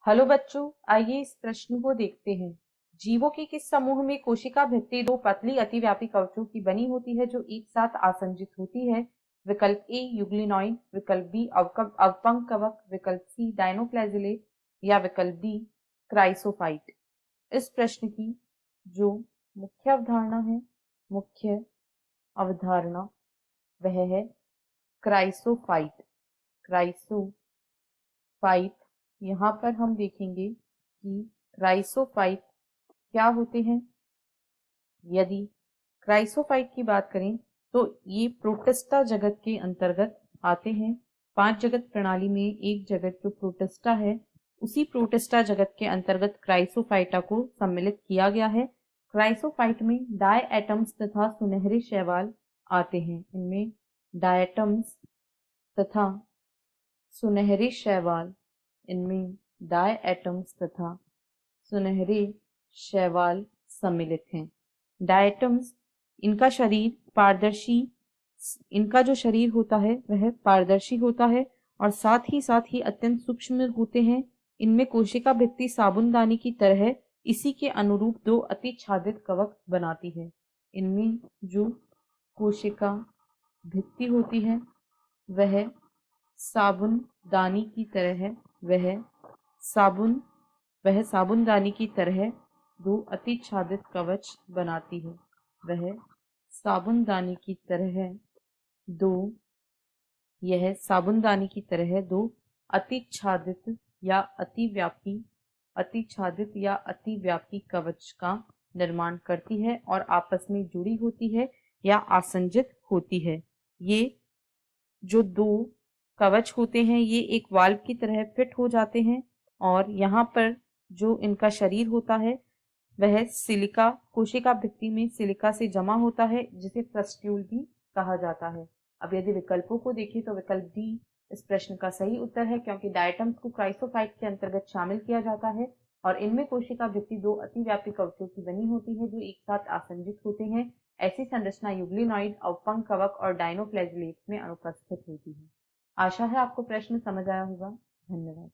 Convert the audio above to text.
Hello बच्चों, आइए इस प्रश्न को देखते हैं। जीवों के किस समूह में कोशिका भित्ति दो पतली अतिव्यापी कवचों की बनी होती है जो एक साथ आसंजित होती है? विकल्प ए यूग्लिनॉइड, विकल्प बी अवपंक कवक, विकल्प सी डायनोप्लाजिलेट या विकल्प डी क्राइसोफाइट। इस प्रश्न की जो मुख्य अवधारणा वह है क्राइसोफाइट। क्राइसोफाइट यहाँ पर हम देखेंगे कि क्राइसोफाइट क्या होते हैं। यदि क्राइसोफाइट की बात करें तो ये प्रोटिस्टा जगत के अंतर्गत आते हैं। 5 जगत प्रणाली में एक जगत जो प्रोटिस्टा है, उसी प्रोटिस्टा जगत के अंतर्गत क्राइसोफाइटा को सम्मिलित किया गया है। क्राइसोफाइट में डाई एटम्स तथा सुनहरे शैवाल आते हैं। इनमें डायटम्स तथा सुनहरे शैवाल इनमें डाई एटम्स तथा सुनहरे शैवाल सम्मिलित हैं। डायटम्स इनका शरीर पारदर्शी इनका जो शरीर होता है वह पारदर्शी होता है और साथ ही अत्यंत सूक्ष्म होते हैं। इनमें कोशिका भित्ति साबुनदानी की तरह इसी के अनुरूप दो अतिच्छादित कवक बनाती है। इनमें जो कोशिका भित्ति होती है वह साबुनदानी की तरह साबुनदानी की तरह दो अतिच्छादित कवच बनाती है। वह साबुनदानी की तरह दो यह साबुनदानी की तरह दो अतिच्छादित या अतिव्यापी कवच का निर्माण करती है और आपस में जुड़ी होती है या आसंजित होती है। ये जो दो कवच होते हैं ये एक वाल्व की तरह फिट हो जाते हैं और यहाँ पर जो इनका शरीर होता है वह सिलिका कोशिका भित्ति में सिलिका से जमा होता है, जिसे फ्रस्ट्यूल भी कहा जाता है। अब यदि विकल्पों को देखें तो विकल्प डी इस प्रश्न का सही उत्तर है, क्योंकि डायटम्स को क्राइसोफाइट के अंतर्गत शामिल किया जाता है और इनमें कोशिका भित्ति दो अतिव्यापी कवचों की बनी होती है जो एक साथ आसंजित होते हैं। ऐसी संरचना यूग्लिनॉइड, अवपंक कवक और डायनोप्लाजिलेट्स में अनुपस्थित होती है। आशा है आपको प्रश्न समझ आया होगा। धन्यवाद।